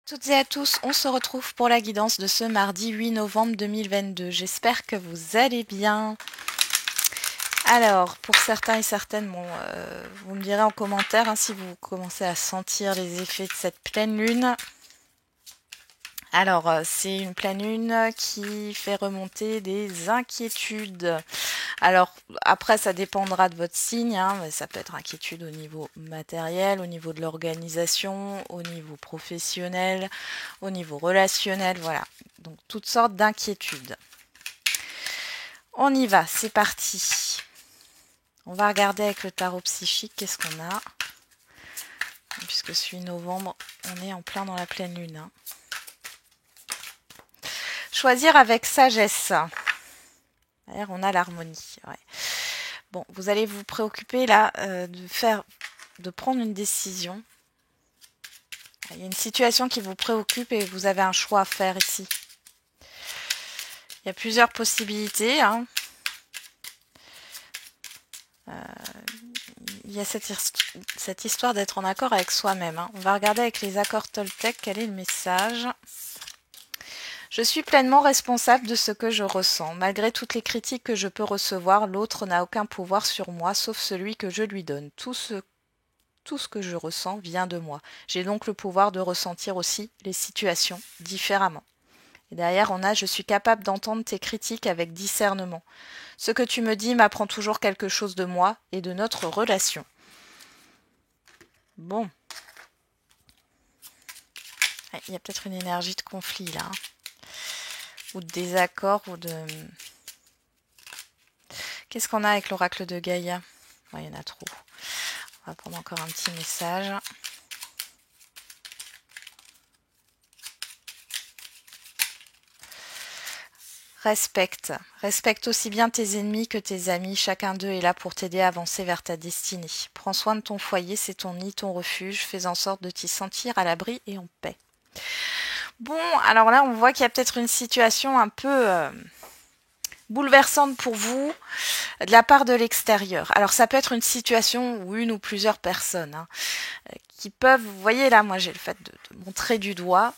Toutes et à tous, on se retrouve pour la guidance de ce mardi 8 novembre 2022. J'espère que vous allez bien. Alors, pour certains et certaines, vous me direz en commentaire si vous commencez à sentir les effets de cette pleine lune. Alors, c'est une pleine lune qui fait remonter des inquiétudes. Alors, après, ça dépendra de votre signe, mais ça peut être inquiétude au niveau matériel, au niveau de l'organisation, au niveau professionnel, au niveau relationnel, voilà. Donc, toutes sortes d'inquiétudes. On y va, c'est parti. On va regarder avec le tarot psychique qu'est-ce qu'on a. Puisque ce 8 novembre, on est en plein dans la pleine lune. Choisir avec sagesse. D'ailleurs, on a l'harmonie. Ouais. Bon, vous allez vous préoccuper là de prendre une décision. Il y a une situation qui vous préoccupe et vous avez un choix à faire ici. Il y a plusieurs possibilités. Il y a cette histoire d'être en accord avec soi-même. On va regarder avec les accords Toltec quel est le message. Je suis pleinement responsable de ce que je ressens. Malgré toutes les critiques que je peux recevoir, l'autre n'a aucun pouvoir sur moi sauf celui que je lui donne. Tout ce que je ressens vient de moi. J'ai donc le pouvoir de ressentir aussi les situations différemment. Et derrière, on a « Je suis capable d'entendre tes critiques avec discernement. Ce que tu me dis m'apprend toujours quelque chose de moi et de notre relation. » Bon. Il y a peut-être une énergie de conflit là. Ou de désaccord, ou de... Qu'est-ce qu'on a avec l'oracle de Gaïa? Il y en a trop. On va prendre encore un petit message. Respecte. Respecte aussi bien tes ennemis que tes amis. Chacun d'eux est là pour t'aider à avancer vers ta destinée. Prends soin de ton foyer, c'est ton nid, ton refuge. Fais en sorte de t'y sentir à l'abri et en paix. Bon, alors là, on voit qu'il y a peut-être une situation un peu bouleversante pour vous de la part de l'extérieur. Alors ça peut être une situation où une ou plusieurs personnes qui peuvent, vous voyez là, moi j'ai le fait de montrer du doigt,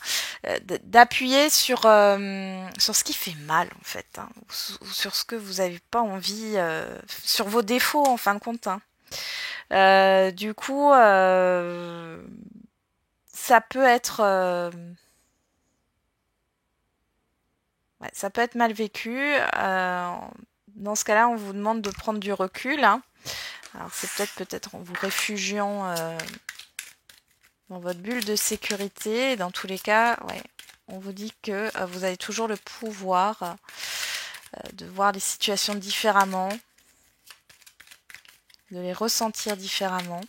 d'appuyer sur ce qui fait mal en fait, ou sur ce que vous n'avez pas envie, sur vos défauts en fin de compte. Du coup, ça peut être ça peut être mal vécu. Dans ce cas-là, on vous demande de prendre du recul. Alors c'est peut-être en vous réfugiant dans votre bulle de sécurité. Dans tous les cas, on vous dit que vous avez toujours le pouvoir de voir les situations différemment, de les ressentir différemment.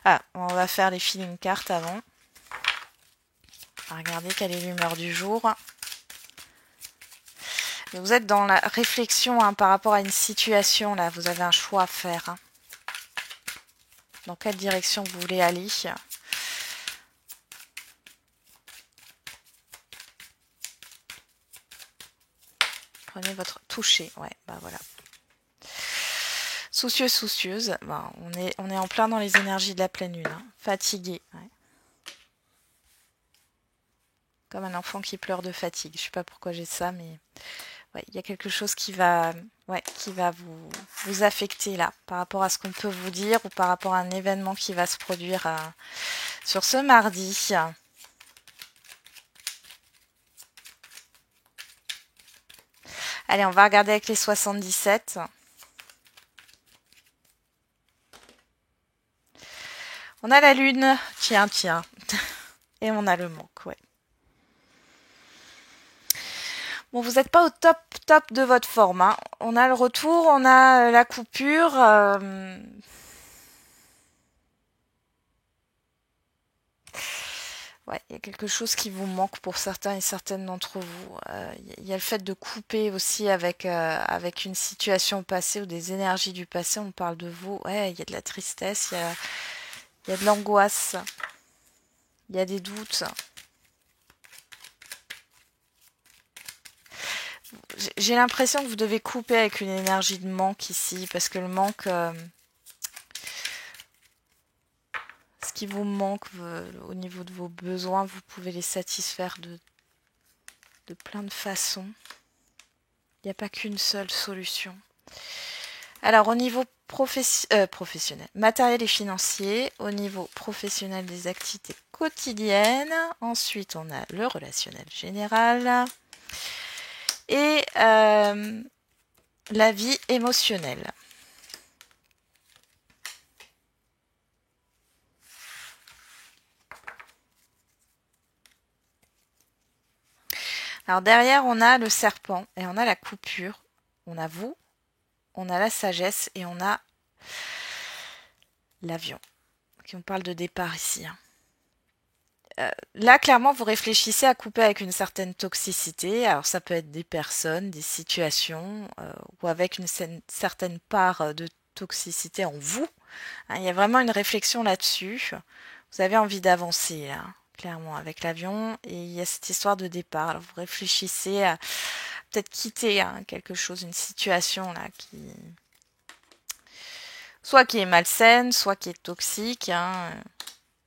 Ah, on va faire les feeling cards avant. On va regarder quelle est l'humeur du jour. Mais vous êtes dans la réflexion par rapport à une situation, là. Vous avez un choix à faire. Dans quelle direction vous voulez aller? Prenez votre toucher. Ouais, bah voilà. Soucieux, soucieuse. Bah, on est en plein dans les énergies de la pleine lune. Fatigué. Ouais. Comme un enfant qui pleure de fatigue. Je sais pas pourquoi j'ai ça, mais il y a quelque chose qui va vous affecter là, par rapport à ce qu'on peut vous dire ou par rapport à un événement qui va se produire sur ce mardi. Allez, on va regarder avec les 77. On a la lune, tiens, et on a le manque, ouais. Bon, vous n'êtes pas au top de votre forme. On a le retour, on a la coupure. Il y a quelque chose qui vous manque pour certains et certaines d'entre vous. Il y a le fait de couper aussi avec une situation passée ou des énergies du passé. On parle de vous. Ouais, il y a de la tristesse, il y a de l'angoisse, il y a des doutes. J'ai l'impression que vous devez couper avec une énergie de manque ici, parce que le manque, ce qui vous manque au niveau de vos besoins, vous pouvez les satisfaire de plein de façons. Il n'y a pas qu'une seule solution. Alors, au niveau professionnel, matériel et financier, au niveau professionnel des activités quotidiennes, ensuite on a le relationnel général et la vie émotionnelle. Alors derrière, on a le serpent et on a la coupure. On a vous, on a la sagesse et on a l'avion. On parle de départ ici. Là, clairement, vous réfléchissez à couper avec une certaine toxicité. Alors, ça peut être des personnes, des situations, ou avec une certaine part de toxicité en vous. Il y a vraiment une réflexion là-dessus. Vous avez envie d'avancer, là, clairement, avec l'avion. Et il y a cette histoire de départ. Alors, vous réfléchissez à peut-être quitter quelque chose, une situation là qui... soit qui est malsaine, soit qui est toxique.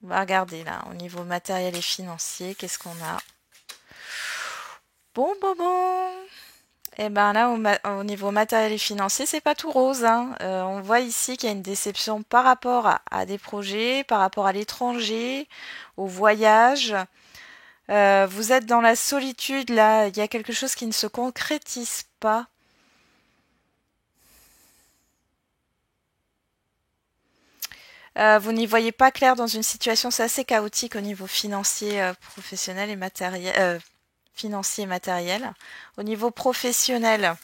On va regarder là, au niveau matériel et financier, qu'est-ce qu'on a? Bon. Et ben là, au niveau matériel et financier, c'est pas tout rose. On voit ici qu'il y a une déception par rapport à des projets, par rapport à l'étranger, au voyage. Vous êtes dans la solitude, là, il y a quelque chose qui ne se concrétise pas. Vous n'y voyez pas clair dans une situation, c'est assez chaotique au niveau financier, professionnel et matériel. Financier et matériel. Au niveau professionnel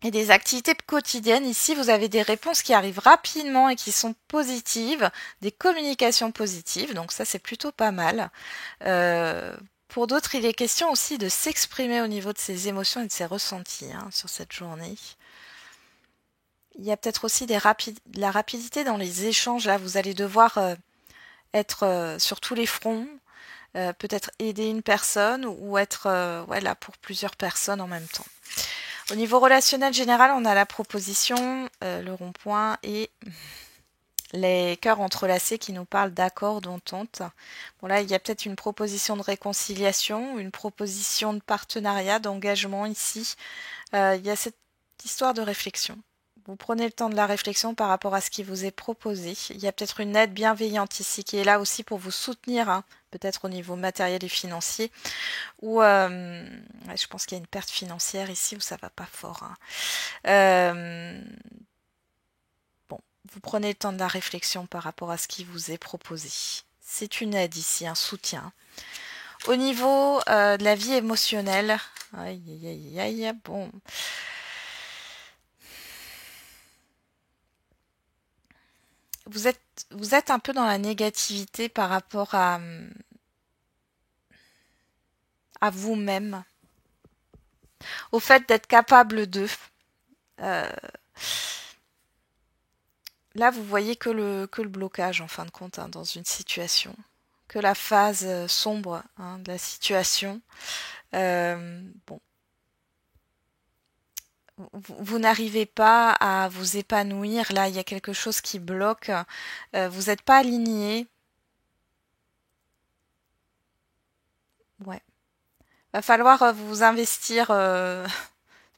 et des activités quotidiennes, ici vous avez des réponses qui arrivent rapidement et qui sont positives, des communications positives, donc ça c'est plutôt pas mal. Pour d'autres, il est question aussi de s'exprimer au niveau de ses émotions et de ses ressentis sur cette journée. Il y a peut-être aussi de la rapidité dans les échanges. Là, vous allez devoir être sur tous les fronts, peut-être aider une personne ou être là pour plusieurs personnes en même temps. Au niveau relationnel général, on a la proposition, le rond-point et les cœurs entrelacés qui nous parlent d'accord, d'entente. Bon là, il y a peut-être une proposition de réconciliation, une proposition de partenariat, d'engagement ici. Il y a cette histoire de réflexion. Vous prenez le temps de la réflexion par rapport à ce qui vous est proposé. Il y a peut-être une aide bienveillante ici qui est là aussi pour vous soutenir, peut-être au niveau matériel et financier. Ou je pense qu'il y a une perte financière ici où ça va pas fort. Bon, vous prenez le temps de la réflexion par rapport à ce qui vous est proposé. C'est une aide ici, un soutien. Au niveau de la vie émotionnelle, bon. Vous êtes un peu dans la négativité par rapport à vous-même, au fait d'être capable de. Là, vous voyez que le blocage en fin de compte dans une situation, que la phase sombre de la situation. Bon. Vous n'arrivez pas à vous épanouir. Là, il y a quelque chose qui bloque. Vous n'êtes pas aligné. Ouais. Va falloir vous investir,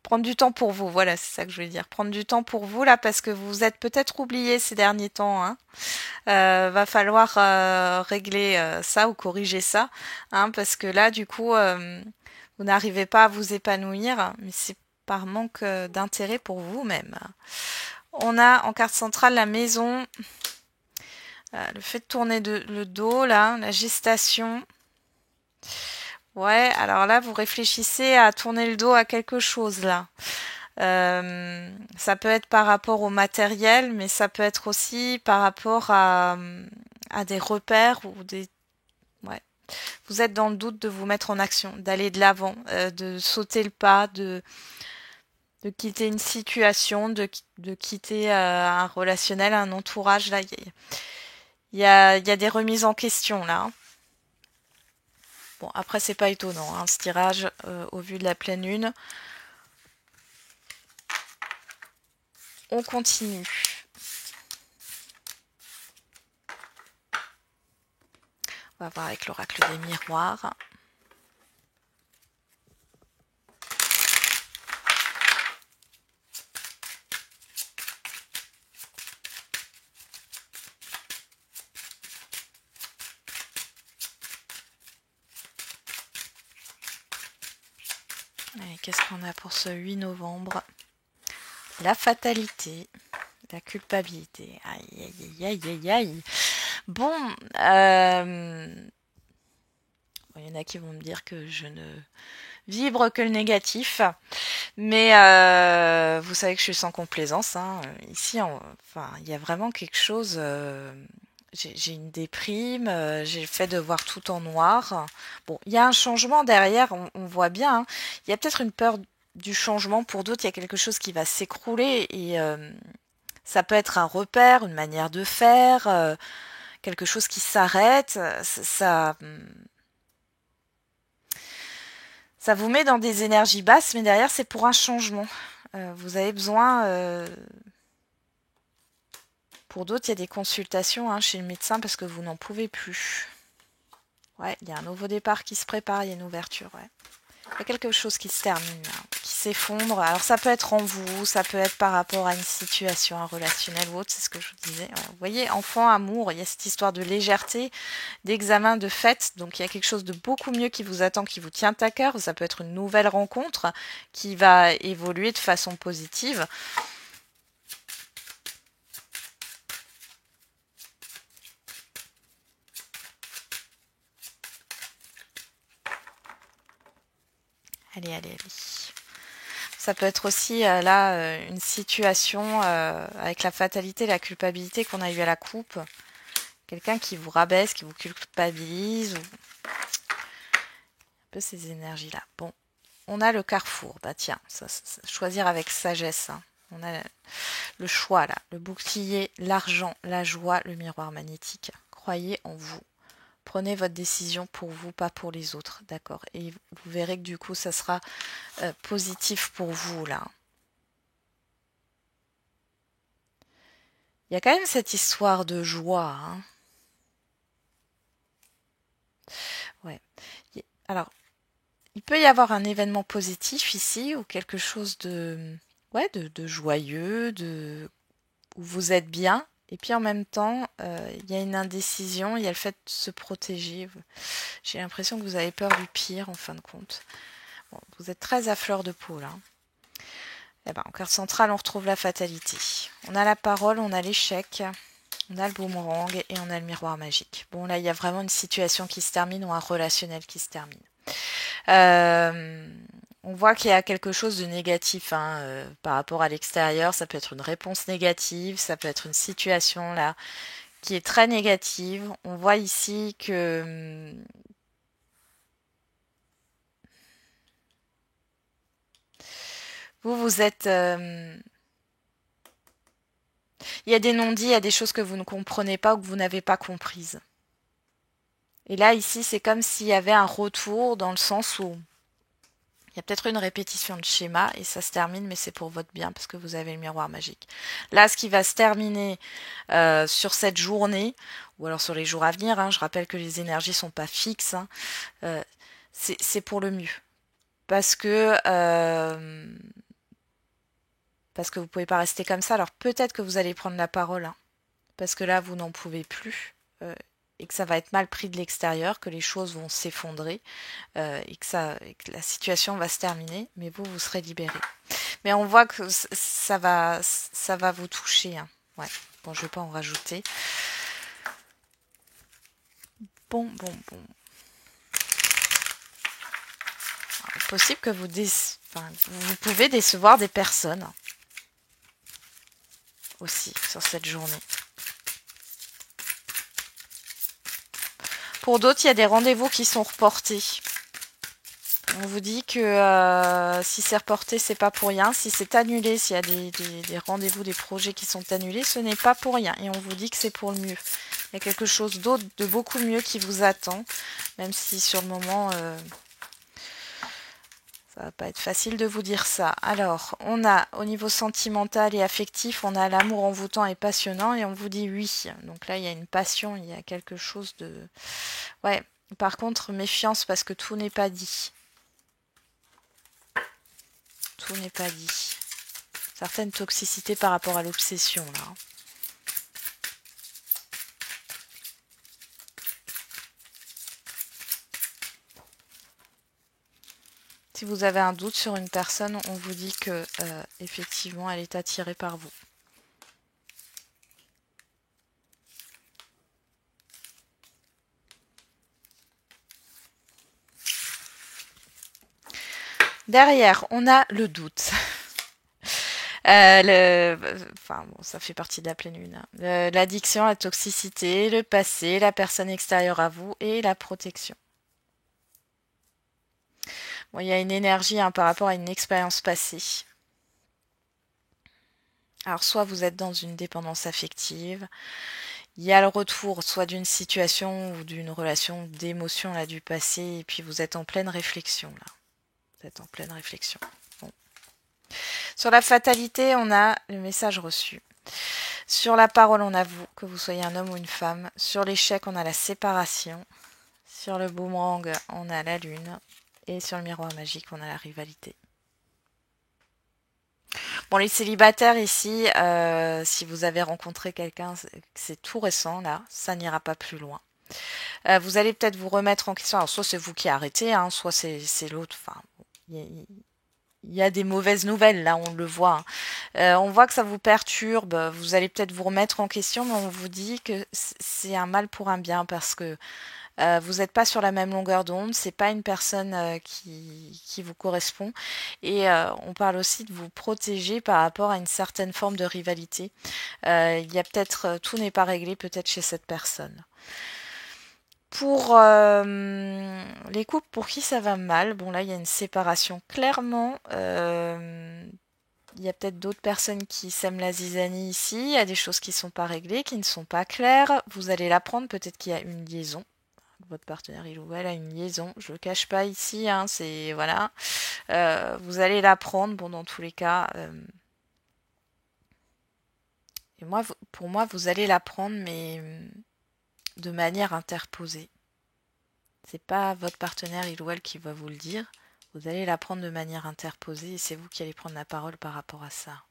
prendre du temps pour vous. Voilà, c'est ça que je voulais dire. Prendre du temps pour vous là, parce que vous êtes peut-être oublié ces derniers temps. Va falloir régler ça ou corriger ça, parce que là, du coup, vous n'arrivez pas à vous épanouir, mais c'est par manque d'intérêt pour vous-même. On a en carte centrale la maison, le fait de tourner le dos, là, la gestation. Ouais, alors là, vous réfléchissez à tourner le dos à quelque chose, là. Ça peut être par rapport au matériel, mais ça peut être aussi par rapport à des repères ou des... Ouais. Vous êtes dans le doute de vous mettre en action, d'aller de l'avant, de sauter le pas, de quitter une situation, de quitter un relationnel, un entourage. Là, il y a des remises en question là. Bon, après c'est pas étonnant, ce tirage au vu de la pleine lune. On continue. On va voir avec l'oracle des miroirs. Allez, qu'est-ce qu'on a pour ce 8 novembre? La fatalité, la culpabilité. Aïe, aïe, aïe, aïe, aïe. Bon, il y en a qui vont me dire que je ne vibre que le négatif, mais vous savez que je suis sans complaisance. Hein. Ici, enfin, il y a vraiment quelque chose. J'ai une déprime, j'ai le fait de voir tout en noir. Bon, il y a un changement derrière, on voit bien. Hein. Il y a peut-être une peur du changement. Pour d'autres, il y a quelque chose qui va s'écrouler et ça peut être un repère, une manière de faire, quelque chose qui s'arrête. Ça vous met dans des énergies basses, mais derrière, c'est pour un changement. Vous avez besoin... Pour d'autres, il y a des consultations chez le médecin parce que vous n'en pouvez plus. Ouais, il y a un nouveau départ qui se prépare, il y a une ouverture, ouais. Il y a quelque chose qui se termine, là, qui s'effondre. Alors ça peut être en vous, ça peut être par rapport à une situation, un relationnel ou autre, c'est ce que je vous disais. Ouais. Vous voyez, enfant, amour, il y a cette histoire de légèreté, d'examen, de fête. Donc il y a quelque chose de beaucoup mieux qui vous attend, qui vous tient à cœur. Ça peut être une nouvelle rencontre qui va évoluer de façon positive. Allez, allez, allez. Ça peut être aussi là une situation avec la fatalité, la culpabilité qu'on a eu à la coupe. Quelqu'un qui vous rabaisse, qui vous culpabilise. Ou... un peu ces énergies-là. Bon, on a le carrefour. Bah tiens, ça, choisir avec sagesse. Hein. On a le choix là. Le bouclier, l'argent, la joie, le miroir magnétique. Croyez en vous. Prenez votre décision pour vous, pas pour les autres, d'accord? Et vous verrez que du coup, ça sera positif pour vous, là. Il y a quand même cette histoire de joie. Hein. Ouais. Alors, il peut y avoir un événement positif ici, ou quelque chose de, ouais, de joyeux, où vous êtes bien. Et puis en même temps, il y a une indécision, il y a le fait de se protéger. J'ai l'impression que vous avez peur du pire, en fin de compte. Bon, vous êtes très à fleur de peau, là. Eh ben, en carte centrale, on retrouve la fatalité. On a la parole, on a l'échec, on a le boomerang et on a le miroir magique. Bon, là, il y a vraiment une situation qui se termine ou un relationnel qui se termine. On voit qu'il y a quelque chose de négatif par rapport à l'extérieur. Ça peut être une réponse négative, ça peut être une situation là qui est très négative. On voit ici que vous êtes... il y a des non-dits, il y a des choses que vous ne comprenez pas ou que vous n'avez pas comprises. Et là, ici, c'est comme s'il y avait un retour dans le sens où il y a peut-être une répétition de schéma et ça se termine, mais c'est pour votre bien parce que vous avez le miroir magique. Là, ce qui va se terminer sur cette journée, ou alors sur les jours à venir, je rappelle que les énergies sont pas fixes, c'est pour le mieux. Parce que vous pouvez pas rester comme ça. Alors peut-être que vous allez prendre la parole, parce que là, vous n'en pouvez plus. Et que ça va être mal pris de l'extérieur, que les choses vont s'effondrer et que la situation va se terminer, mais vous serez libéré. Mais on voit que ça va vous toucher. Hein. Ouais. Bon, je ne vais pas en rajouter. Bon. Alors, possible que vous pouvez décevoir des personnes aussi sur cette journée. Pour d'autres, il y a des rendez-vous qui sont reportés. On vous dit que si c'est reporté, c'est pas pour rien. Si c'est annulé, s'il y a des rendez-vous, des projets qui sont annulés, ce n'est pas pour rien. Et on vous dit que c'est pour le mieux. Il y a quelque chose d'autre, de beaucoup mieux qui vous attend. Même si sur le moment, Ça va pas être facile de vous dire ça. Alors, on a au niveau sentimental et affectif, on a l'amour envoûtant et passionnant et on vous dit oui. Donc là, il y a une passion, il y a quelque chose de... Ouais, par contre, méfiance parce que tout n'est pas dit. Tout n'est pas dit. Certaines toxicités par rapport à l'obsession, là. Si vous avez un doute sur une personne, on vous dit que effectivement, elle est attirée par vous. Derrière, on a le doute. Enfin, bon, ça fait partie de la pleine lune. Hein. L'addiction, la toxicité, le passé, la personne extérieure à vous et la protection. Bon, il y a une énergie hein, par rapport à une expérience passée. Alors, soit vous êtes dans une dépendance affective, il y a le retour soit d'une situation ou d'une relation d'émotion là du passé, et puis vous êtes en pleine réflexion là. Vous êtes en pleine réflexion. Bon. Sur la fatalité, on a le message reçu. Sur la parole, on a que vous soyez un homme ou une femme. Sur l'échec, on a la séparation. Sur le boomerang, on a la lune. Et sur le miroir magique, on a la rivalité. Bon, les célibataires ici, si vous avez rencontré quelqu'un, c'est tout récent là, ça n'ira pas plus loin. Vous allez peut-être vous remettre en question. Alors, soit c'est vous qui arrêtez, hein, soit c'est l'autre. Enfin, il y a des mauvaises nouvelles, là, on le voit. Hein. On voit que ça vous perturbe. Vous allez peut-être vous remettre en question, mais on vous dit que c'est un mal pour un bien parce que vous n'êtes pas sur la même longueur d'onde. C'est pas une personne qui vous correspond. Et on parle aussi de vous protéger par rapport à une certaine forme de rivalité. Il y a peut-être, tout n'est pas réglé peut-être chez cette personne. Pour les couples pour qui ça va mal, bon là il y a une séparation clairement. Il y a peut-être d'autres personnes qui sèment la zizanie ici. Il y a des choses qui ne sont pas réglées, qui ne sont pas claires. Vous allez l'apprendre, peut-être qu'il y a une liaison. Votre partenaire il ou elle a une liaison. Je ne le cache pas ici, hein, c'est voilà. Vous allez l'apprendre, bon dans tous les cas. Et moi, pour moi, vous allez l'apprendre, mais de manière interposée. C'est pas votre partenaire, il ou elle, qui va vous le dire. Vous allez l'apprendre de manière interposée et c'est vous qui allez prendre la parole par rapport à ça.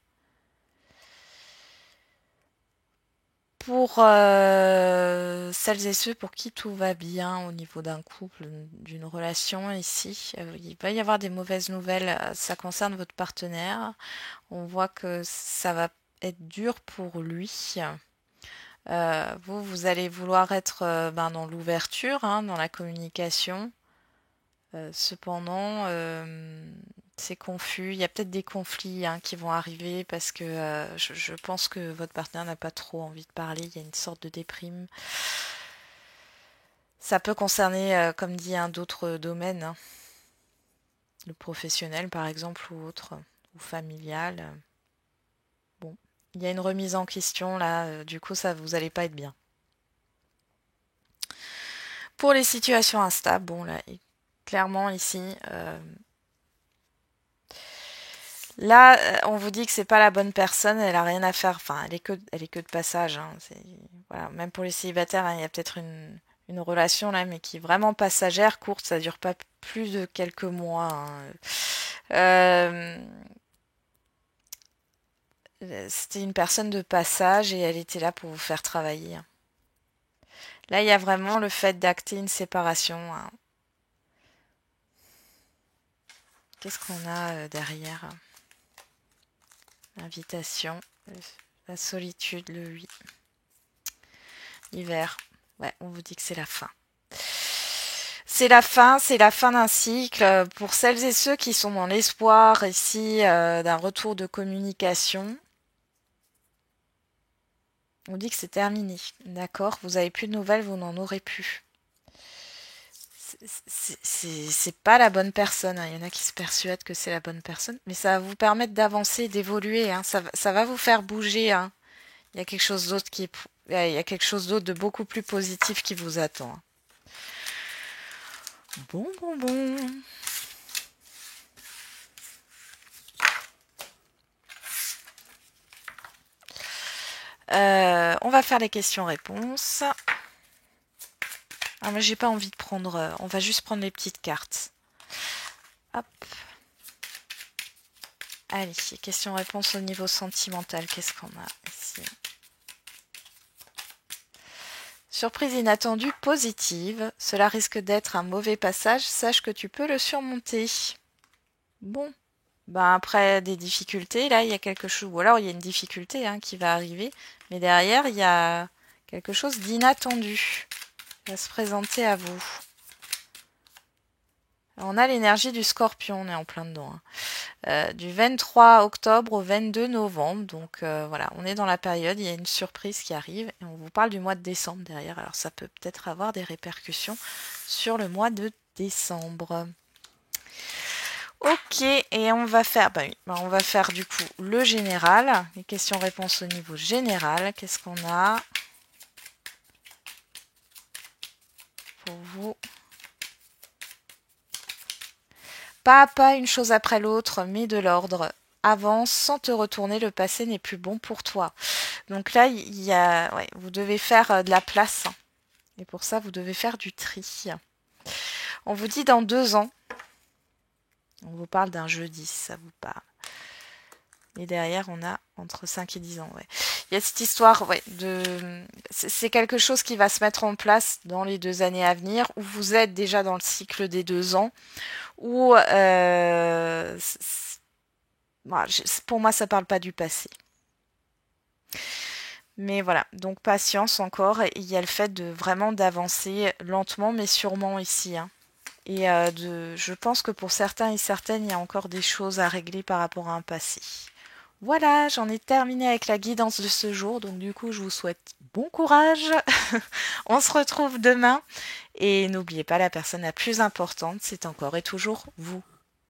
Pour celles et ceux pour qui tout va bien au niveau d'un couple, d'une relation ici, il va y avoir des mauvaises nouvelles. Ça concerne votre partenaire. On voit que ça va être dur pour lui. Vous allez vouloir être dans l'ouverture, hein, dans la communication. Cependant, c'est confus. Il y a peut-être des conflits hein, qui vont arriver parce que je pense que votre partenaire n'a pas trop envie de parler. Il y a une sorte de déprime. Ça peut concerner, comme dit, d'autres domaines. Hein. Le professionnel, par exemple, ou autre, ou familial. Bon, il y a une remise en question là. Du coup, ça, vous n'allez pas être bien. Pour les situations instables, bon là, clairement ici. Là, on vous dit que c'est pas la bonne personne, elle a rien à faire. Enfin, elle est que de passage. Hein. Voilà. Même pour les célibataires, hein, il y a peut-être une relation là, mais qui est vraiment passagère, courte. Ça dure pas plus de quelques mois. Hein. C'était une personne de passage et elle était là pour vous faire travailler. Hein. Là, il y a vraiment le fait d'acter une séparation. Hein. Qu'est-ce qu'on a derrière? L'invitation, la solitude, le 8. L'hiver. Ouais, on vous dit que c'est la fin. C'est la fin d'un cycle. Pour celles et ceux qui sont dans l'espoir ici d'un retour de communication, on dit que c'est terminé. D'accord? Vous n'avez plus de nouvelles, vous n'en aurez plus. C'est pas la bonne personne. Hein. Il y en a qui se persuadent que c'est la bonne personne, mais ça va vous permettre d'avancer, d'évoluer. Hein. Ça va vous faire bouger. Hein. Il y a quelque chose d'autre il y a quelque chose d'autre de beaucoup plus positif qui vous attend. Bon. On va faire les questions-réponses. Ah, moi, j'ai pas envie de prendre... on va juste prendre les petites cartes. Hop. Allez, questions-réponses au niveau sentimental. Qu'est-ce qu'on a ici? Surprise inattendue positive. Cela risque d'être un mauvais passage. Sache que tu peux le surmonter. Bon. Ben après des difficultés, là, il y a quelque chose. Ou alors, il y a une difficulté qui va arriver. Mais derrière, il y a quelque chose d'inattendu qui va se présenter à vous. On a l'énergie du scorpion, on est en plein dedans. Du 23 octobre au 22 novembre. Donc voilà, on est dans la période, il y a une surprise qui arrive. Et on vous parle du mois de décembre derrière. Alors ça peut peut-être avoir des répercussions sur le mois de décembre. Ok, et on va faire, on va faire du coup le général. Les questions-réponses au niveau général. Qu'est-ce qu'on a pour vous? Pas à pas, une chose après l'autre, mais de l'ordre. Avance sans te retourner, le passé n'est plus bon pour toi. Donc là, vous devez faire de la place. Et pour ça, vous devez faire du tri. On vous dit dans 2 ans. On vous parle d'un jeudi, si ça vous parle. Et derrière, on a entre 5 et 10 ans. Ouais. Il y a cette histoire c'est quelque chose qui va se mettre en place dans les 2 années à venir, où vous êtes déjà dans le cycle des 2 ans, où pour moi, ça parle pas du passé. Mais voilà, donc patience encore. Et il y a le fait de vraiment d'avancer lentement mais sûrement ici. Et je pense que pour certains et certaines, il y a encore des choses à régler par rapport à un passé. Voilà, j'en ai terminé avec la guidance de ce jour. Donc du coup, je vous souhaite bon courage. On se retrouve demain. Et n'oubliez pas, la personne la plus importante, c'est encore et toujours vous.